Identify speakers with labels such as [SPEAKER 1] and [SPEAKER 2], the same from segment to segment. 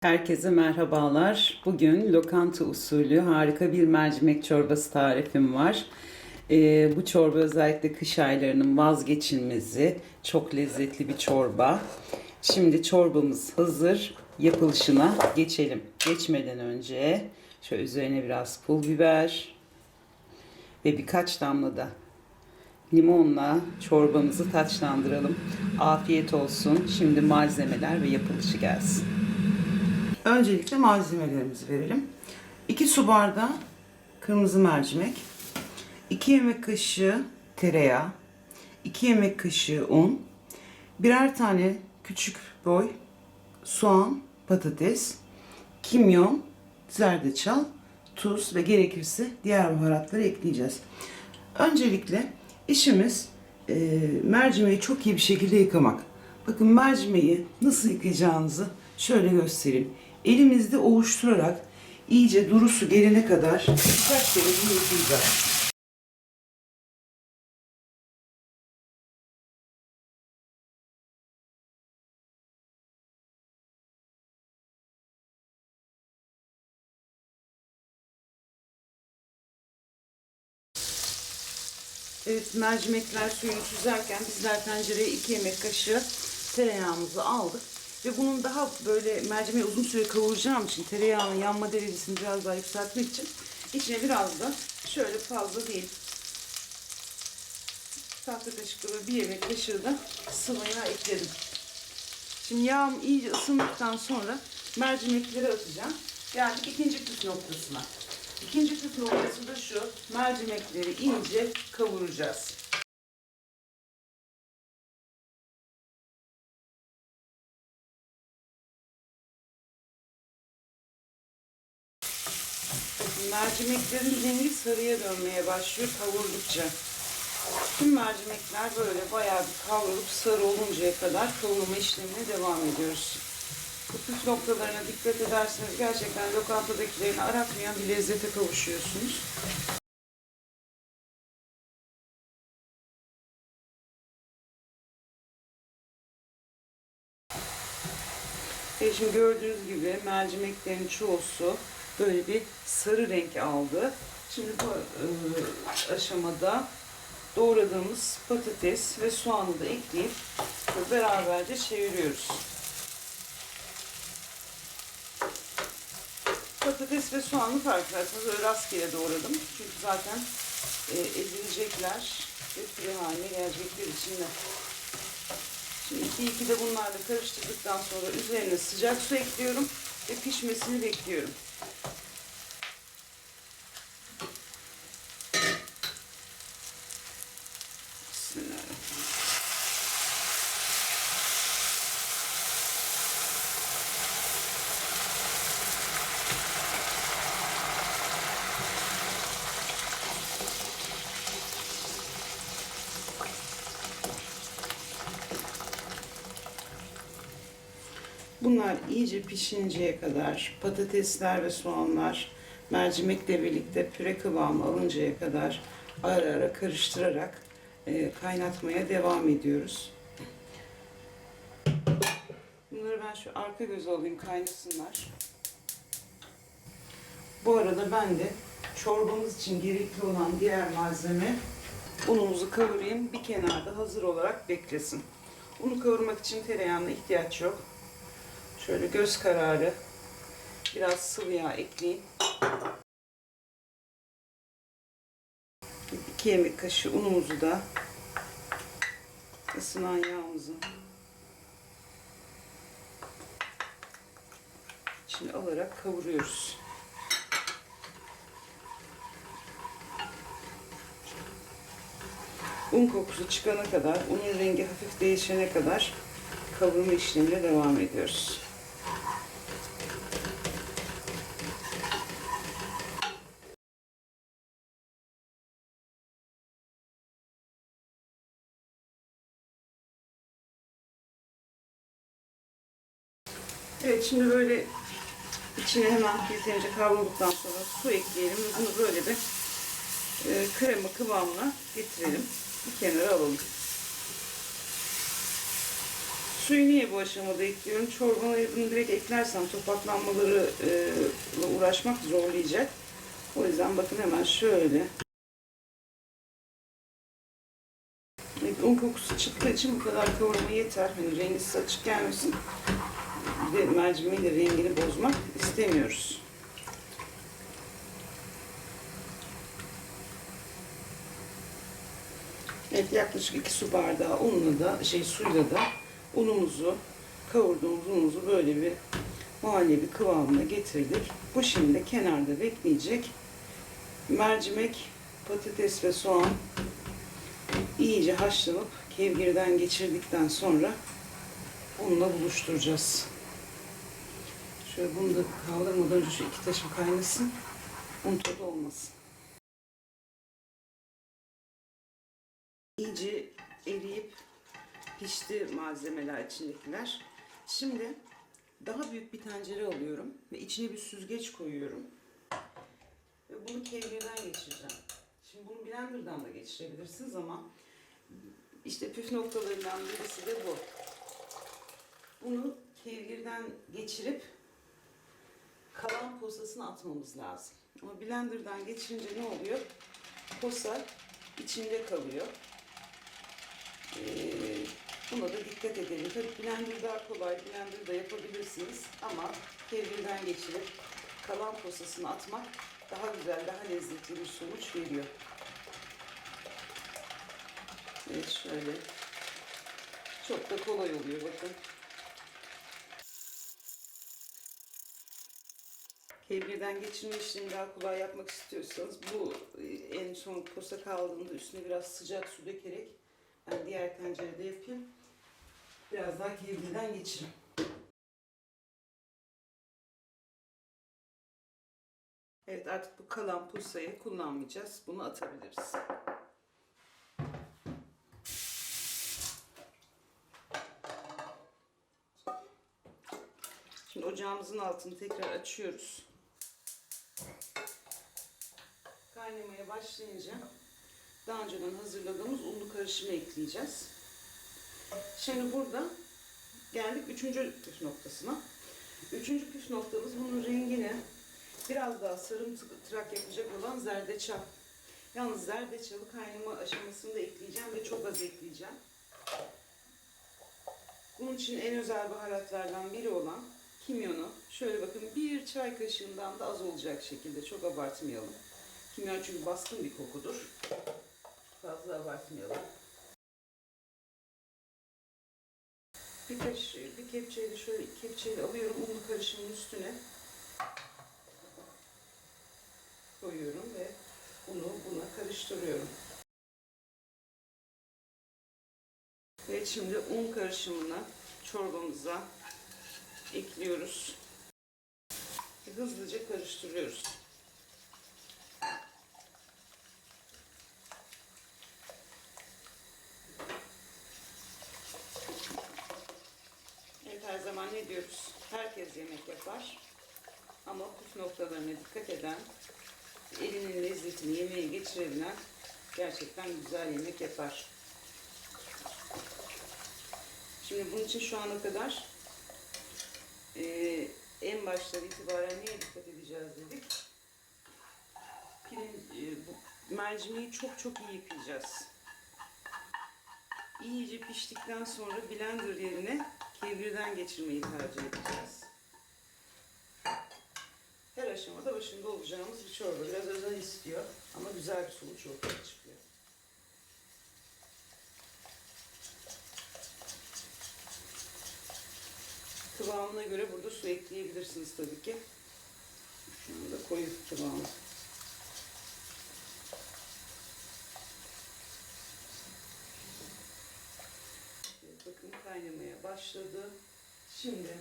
[SPEAKER 1] Herkese merhabalar. Bugün lokanta usulü harika bir mercimek çorbası tarifim var. Bu çorba özellikle kış aylarının vazgeçilmezi. Çok lezzetli bir çorba. Şimdi çorbamız hazır. Yapılışına geçelim. Geçmeden önce şöyle üzerine biraz pul biber ve birkaç damla da limonla çorbamızı taçlandıralım. Afiyet olsun. Şimdi malzemeler ve yapılışı gelsin. Öncelikle malzemelerimizi verelim. 2 su bardağı kırmızı mercimek, 2 yemek kaşığı tereyağı, 2 yemek kaşığı un, birer tane küçük boy soğan, patates, kimyon, zerdeçal, tuz ve gerekirse diğer baharatları ekleyeceğiz. Öncelikle işimiz mercimeği çok iyi bir şekilde yıkamak. Bakın mercimeği nasıl yıkayacağınızı şöyle göstereyim. Elimizde ovuşturarak iyice duru su gelene kadar birkaç kere bunu yıkayacağız. Evet, mercimekler suyunu süzerken bizler tencereye 2 yemek kaşığı tereyağımızı aldık. Ve bunun daha böyle mercimeği uzun süre kavuracağım için tereyağının yanma derecesini biraz daha yükseltmek için içine biraz da şöyle fazla değil, tahta kaşıkla bir yemek kaşığı da sıvı yağ ekledim. Şimdi yağım iyice ısındıktan sonra mercimekleri atacağım. Geldik ikinci püf noktasına. İkinci püf noktası da şu: mercimekleri iyice kavuracağız. Mercimeklerin rengi sarıya dönmeye başlıyor kavurdukça. Tüm mercimekler böyle bayağı bir kavrulup sarı oluncaya kadar kavurma işlemine devam ediyoruz. Bu püf noktalarına dikkat ederseniz gerçekten lokantadakilerini aratmayan bir lezzete kavuşuyorsunuz. Şimdi gördüğünüz gibi mercimeklerin çoğusu böyle bir sarı renk aldı. Şimdi bu aşamada doğradığımız patates ve soğanı da ekleyip beraberce çeviriyoruz. Patates ve soğanı fark ederseniz öyle rastgele doğradım. Çünkü zaten ezilecekler ve püre haline gelecekler içinde. Şimdi iki de bunlarla karıştırdıktan sonra üzerine sıcak su ekliyorum ve pişmesini bekliyorum. Bismillahirrahmanirrahim. Bunlar iyice pişinceye kadar, patatesler ve soğanlar mercimekle birlikte püre kıvamı alıncaya kadar ara ara karıştırarak kaynatmaya devam ediyoruz. Bunları ben şu arka göze alayım, kaynasınlar. Bu arada ben de çorbamız için gerekli olan diğer malzeme, unumuzu kavurayım, bir kenarda hazır olarak beklesin. Unu kavurmak için tereyağına ihtiyaç yok. Şöyle göz kararı biraz sıvı yağ ekleyeyim. 2 yemek kaşığı unumuzu da ısınan yağımızı içine alarak kavuruyoruz. Un kokusu çıkana kadar, unun rengi hafif değişene kadar kavurma işlemine devam ediyoruz. Evet, şimdi böyle içine hemen yeterince kavrulduktan sonra su ekleyelim ve bunu böyle bir krema kıvamına getirelim. Bir kenara alalım. Suyu niye bu aşamada ekliyorum? Çorbaya bunu direkt eklersem topaklanmaları uğraşmak zorlayacak. O yüzden bakın hemen şöyle. Un kokusu çıktığı için bu kadar kavurma yeter. Hani rengi açık gelmesin. Bir de mercimeğin de rengini bozmak istemiyoruz. Evet, yaklaşık 2 su bardağı unla da suyla da unumuzu, kavurduğumuz unumuzu böyle bir muhallebi kıvamına getirdik. Bu şimdi kenarda bekleyecek. Mercimek, patates ve soğan iyice haşlanıp kevgirden geçirdikten sonra unla buluşturacağız. Şöyle bunu da kaldırmadan önce şu iki taşım kaynasın. Un tadı olmasın. İyice eriyip pişti malzemeler, içindekiler. Şimdi daha büyük bir tencere alıyorum ve içine bir süzgeç koyuyorum. Ve bunu kevgirden geçireceğim. Şimdi bunu blenderdan da geçirebilirsiniz ama işte püf noktalarından birisi de bu. Bunu kevgirden geçirip kalan posasını atmamız lazım. Ama blenderdan geçirince ne oluyor? Posa içinde kalıyor. Buna da dikkat edelim. Tabii blender daha kolay, blender da yapabilirsiniz ama kevgirden geçirip kalan posasını atmak daha güzel, daha lezzetli bir sonuç veriyor. Evet, şöyle. Çok da kolay oluyor, bakın. Kevgirden geçirme işlemini daha kolay yapmak istiyorsanız bu en son posa kaldığında üstüne biraz sıcak su dökerek ben diğer tencerede yapayım. Biraz daha kevgirden geçirin. Evet, artık bu kalan pusayı kullanmayacağız. Bunu atabiliriz. Şimdi ocağımızın altını tekrar açıyoruz. Kaynamaya başlayınca daha önceden hazırladığımız unlu karışımı ekleyeceğiz. Şimdi burada geldik 3. püf noktasına. 3. püf noktamız bunun rengini biraz daha sarımtırak yapacak olan zerdeçal. Yalnız zerdeçalı kaynama aşamasında ekleyeceğim ve çok az ekleyeceğim. Bunun için en özel baharatlardan biri olan kimyonu şöyle bakın bir çay kaşığından da az olacak şekilde, çok abartmayalım. Kimyon çünkü baskın bir kokudur. Fazla abartmayalım. Bir kepçeyle şöyle kepçeyle alıyorum, unlu karışımın üstüne koyuyorum ve unu buna karıştırıyorum. Ve şimdi un karışımını çorbamıza ekliyoruz. Hızlıca karıştırıyoruz. Evet, her zaman ne diyoruz? Herkes yemek yapar. Ama püf noktalarına dikkat eden, elinin lezzetini yemeğe geçirebilen gerçekten güzel yemek yapar. Şimdi bunun için şu ana kadar en baştan itibaren neye dikkat edeceğiz dedik. Mercimeği çok iyi yıkayacağız. İyice piştikten sonra blender yerine kevgirden geçirmeyi tercih edeceğiz. Her aşamada başında olacağımız bir çorba. Biraz özen istiyor ama güzel bir sonuç ortaya çıkıyor. Kıvamına göre burada su ekleyebilirsiniz tabii ki. Şu anda koyu kıvamı. Evet, bakın kaynamaya başladı. Şimdi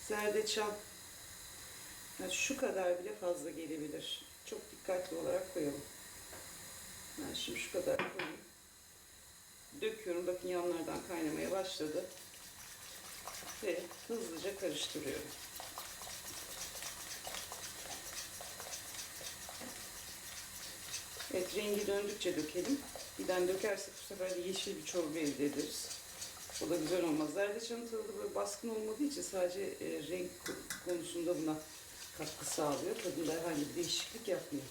[SPEAKER 1] zerdeçal, yani şu kadar bile fazla gelebilir. Çok dikkatli olarak koyalım. Ben şimdi şu kadar koyayım. Döküyorum. Bakın yanlardan kaynamaya başladı. Ve hızlıca karıştırıyorum. Evet, rengi döndükçe dökelim. Birden dökersek bu sefer de yeşil bir çorba elde ederiz. O da güzel olmaz. Zerdeçalın tadı da böyle baskın olmadığı için sadece renk konusunda buna katkı sağlıyor. Tadında herhangi bir değişiklik yapmıyor.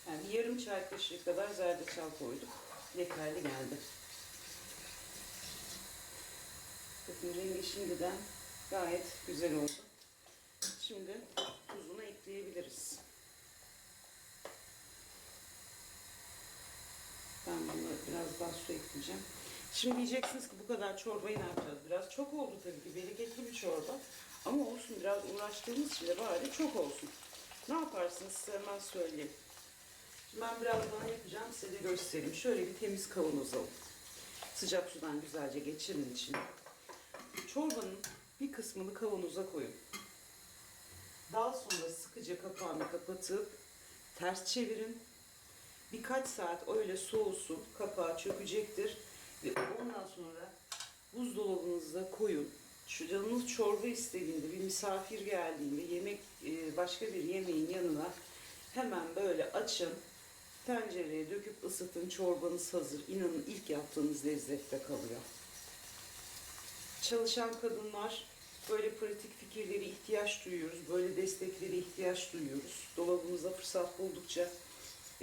[SPEAKER 1] Yani bir yarım çay kaşığı kadar zerdeçal koyduk. Yeterli geldi. Bakın rengi şimdiden gayet güzel oldu. Şimdi tuzunu ekleyebiliriz. Ben bunu biraz daha su ekleyeceğim. Şimdi diyeceksiniz ki bu kadar çorbayı ne yapacağız? Biraz çok oldu tabii ki. Bereketli bir çorba. Ama olsun, biraz uğraştığımız için de bari çok olsun. Ne yaparsınız size hemen söyleyeyim. Şimdi ben birazdan yapacağım, size de göstereyim. Şöyle bir temiz kavanoz alın. Sıcak sudan güzelce geçirin içine. Çorbanın bir kısmını kavanoza koyun. Daha sonra sıkıca kapağını kapatıp ters çevirin. Birkaç saat öyle soğusun, kapağı çökecektir. Ve ondan sonra buzdolabınıza koyun. Şu canınız çorba istediğinde, bir misafir geldiğinde, başka bir yemeğin yanına hemen böyle açın. Tencereye döküp ısıtın, çorbanız hazır. İnanın ilk yaptığınız lezzette kalıyor. Çalışan kadınlar böyle pratik fikirleri ihtiyaç duyuyoruz. Böyle destekleri ihtiyaç duyuyoruz. Dolabımızda fırsat buldukça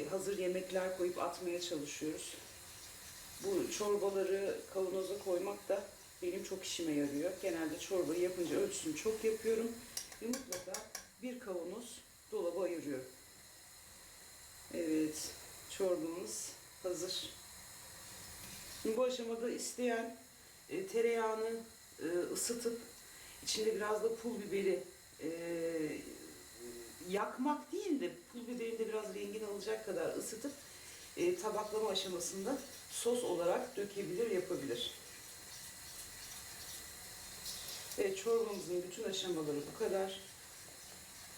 [SPEAKER 1] hazır yemekler koyup atmaya çalışıyoruz. Bu çorbaları kavanoza koymak da benim çok işime yarıyor. Genelde çorbayı yapınca ölçüsünü çok yapıyorum. Ve mutlaka bir kavanoz dolaba ayırıyorum. Evet, çorbamız hazır. Şimdi bu aşamada isteyen tereyağını ısıtıp içinde biraz da pul biberi yakmak değil de pul biberini de biraz rengini alacak kadar ısıtıp tabaklama aşamasında sos olarak dökebilir, yapabilir. Evet, çorbamızın bütün aşamaları bu kadar.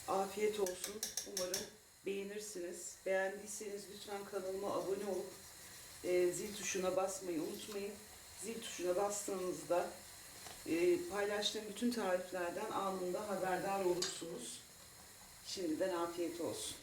[SPEAKER 1] Afiyet olsun. Umarım beğenirsiniz. Beğendiyseniz lütfen kanalıma abone olup zil tuşuna basmayı unutmayın. Zil tuşuna bastığınızda paylaştığım bütün tariflerden anında haberdar olursunuz. Şimdiden afiyet olsun.